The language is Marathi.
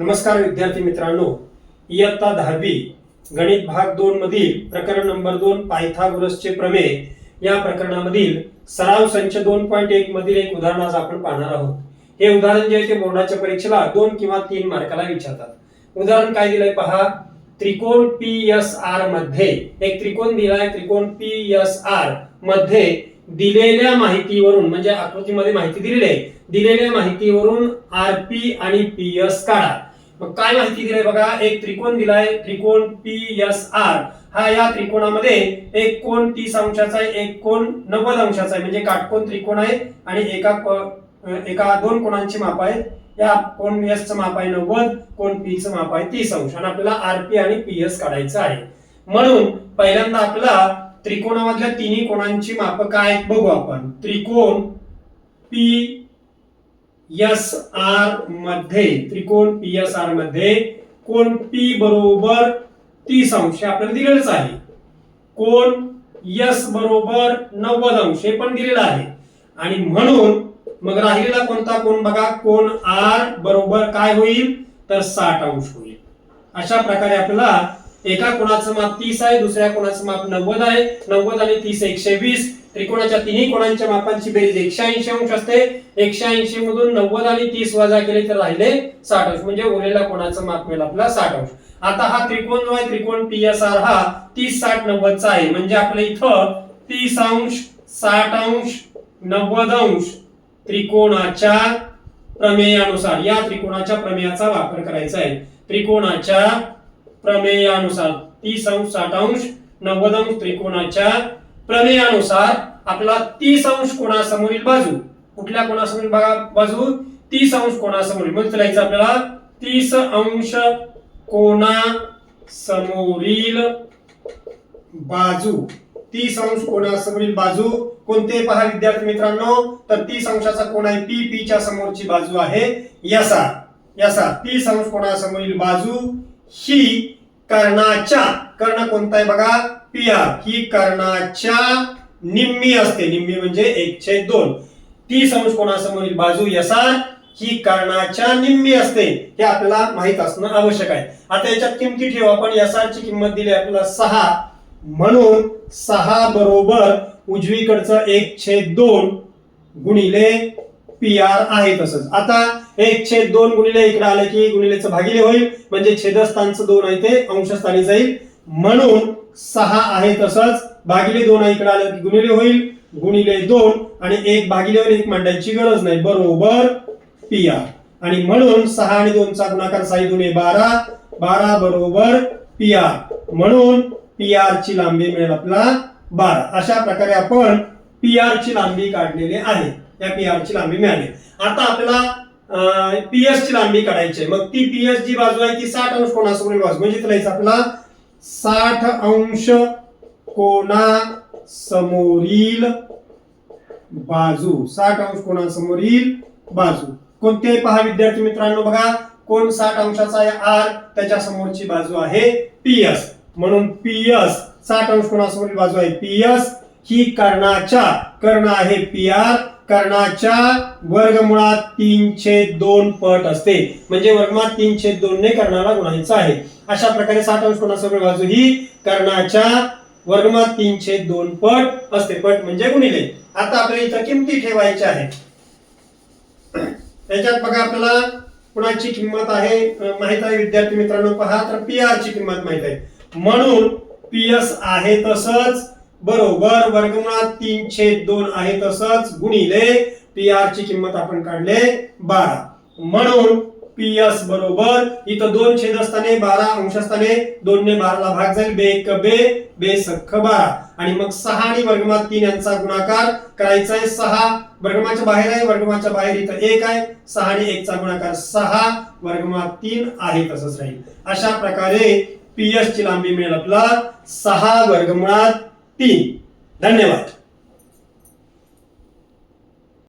नमस्कार विद्यार्थी मित्रांनो, इयत्ता 10वी गणित भाग 2 मधील प्रकरण नंबर 2 पायथागोरसचे प्रमेय या प्रकरणामधील सराव संच 2.1 मधील एक उदाहरण आज आपण पाहणार आहोत। हे उदाहरण जे आहे ते बोर्डाच्या परीक्षेला 2 किंवा 3 मार्काला विचारतात। उदाहरण काय दिलंय पहा, त्रिकोण PSR मध्ये एक त्रिकोण दिलाय, त्रिकोण PSR मध्ये दिलेल्या माहितीवरून म्हणजे आकृतीमध्ये माहिती दिलेली आहे, दिलेल्या माहितीवरून RP आणि PS काढा। मग काय माहिती दिली बघा, एक त्रिकोण दिलाय, त्रिकोण PSR हा या त्रिकोणामध्ये एक कोण 30 अंशाचा आहे, एक कोण 90 अंशाचा आहे, म्हणजे काटकोन त्रिकोण आहे आणि एका दोन कोणांची माप आहे। या कोण S चं माप आहे 90, कोण P चं माप आहे 30 अंश आणि आपल्याला RP आणि PS काढायचं आहे। म्हणून पहिल्यांदा आपल्याला त्रिकोणामधल्या तिन्ही कोणांची माप काय बघू आपण। त्रिकोण त्रिकोण PSR मध्ये कोण P बरोबर 30 अंश आपल्याला दिलेलंच आहे, कोण S बरोबर 90 अंश हे पण दिलेलं आहे आणि म्हणून मग राहिलेला कोणता कोण बघा, कोण R बरोबर काय होईल तर 60 अंश होईल। अशा प्रकारे आपल्याला एका कोणाचं माप 30 आहे, दुसऱ्या कोणाचं माप 90 आहे, 90 आणि 30 120, त्रिकोणाच्या तिन्ही कोणांच्या मापांची बेरीज 180 अंश असते। 180 मधून 90 आणि 30 वजा केले तर राहिले 60 अंश, म्हणजे उरलेल्या कोणाचं माप मिळेल आपल्याला 60 अंश। आता हा त्रिकोण जो आहे त्रिकोण PSR हा 30 60 90 चा आहे, म्हणजे आपल्या इथं 30 अंश 60 अंश 90 अंश त्रिकोणाच्या प्रमेयानुसार या त्रिकोणाच्या प्रमेयाचा वापर करायचा आहे। त्रिकोणाच्या प्रमेयानुसार 30 अंश 60 अंश 90 अंश त्रिकोणाच्या प्रमेयानुसार आपल्याला 30 अंश कोणासमोरील बाजू, कुठल्या कोणासमोरील बाजू 30 अंश कोणासमोरील, म्हणजे लिहायचं आपल्याला 30 अंश कोणासमोरील बाजू, 30 अंश कोणासमोरील बाजू कोणते पहा विद्यार्थी मित्रांनो, तर 30 अंशाचा कोण आहे P च्या समोरची बाजू आहे SR 30 अंश कोणासमोरील बाजू ही कर्णाच्या, कर्ण कोणता आहे बघा PR, ही कर्णाच्या निम्मी असते, निम्मी म्हणजे 1/2। 30 अंश कोणासमोरील बाजू SR ही कर्णाच्या निम्मी असते, हे आपल्याला माहित असणं आवश्यक आहे। आता याच्यात किमती ठेवू आपण। SR ची किंमत दिली आपल्याला 6, म्हणून 6 बरोबर उजवीकडचं 1/2 गुणिले PR आहे तसंच। आता 1/2 गुणिले इकडे आले की गुणिलेचं भागिले होईल, म्हणजे छेदस्थानचं 2 आहे ते अंशस्थानी जाईल, म्हणून 6 आहे तसंच, भागिले 2 इकडे आलं की गुणिले होईल, गुणिले 2 आणि 1 भागिले 1 मांडायची गरज नाही, बरोबर PR। आणि म्हणून 6 आणि 2 चा गुणाकार 6 2 12, 12 बरोबर PR, म्हणून PR ची लांबी मिळेल आपल्याला 12। अशा प्रकारे आपण PR ची लांबी काढलेली आहे, त्या PR ची लांबी मिळाली। आता आपल्याला PS ची लांबी काढायची आहे, मग ती PS जी बाजू आहे ती 60 अंश कोणासमोरील बाजू, म्हणजे लिहायचं आपल्याला 60 अंश कोणासमोरील बाजू, 60 अंश कोणासमोरील बाजू कोणते पहा विद्यार्थी मित्रांनो, बघा कोण 60 अंशाचा आहे R, त्याच्या समोरची बाजू आहे PS, म्हणून PS 60 अंश कोणासमोरील बाजू आहे PS ही कर्णाच्या, कर्ण आहे PR, कर्णाच्या वर्गमुळात 3/2 पट असते, म्हणजे वर्गमुळात 3/2 ने कर्णाला गुणायचं आहे। अशा प्रकारे 60 अंश कोणासमोरील बाजू ही कर्णाच्या वर्गमुळात 3/2 पट असते, पट म्हणजे गुणिले। आता आपल्याला इथं किमती ठेवायच्या आहेत। त्याच्यात बघा आपल्याला कुणाची किंमत आहे माहित आहे विद्यार्थी मित्रांनो, पहा तर PR ची किंमत माहित आहे, म्हणून PS आहे तसंच बरोबर वर्गमुळात 3/2 आहे तसंच गुणिले PR ची किंमत आपण काढले 12, म्हणून PS बरोबर इथं 2 छेदस्थाने 12 अंशस्थाने 2 ने 12 ला भाग जाईल, 2 1 2 2 सख्ख 12 आणि मग 6 आणि वर्गमुळात 3 यांचा गुणाकार करायचा आहे। 6 वर्गमुळाच्या बाहेर आहे, वर्गमुळाच्या बाहेर इथं 1 आहे, 6 आणि 1 चा गुणाकार 6 वर्गमुळात 3 आहे तसंच राहील। अशा प्रकारे PS ची लांबी मिळेल आपल्याला 6 वर्गमुळात 3। धन्यवाद।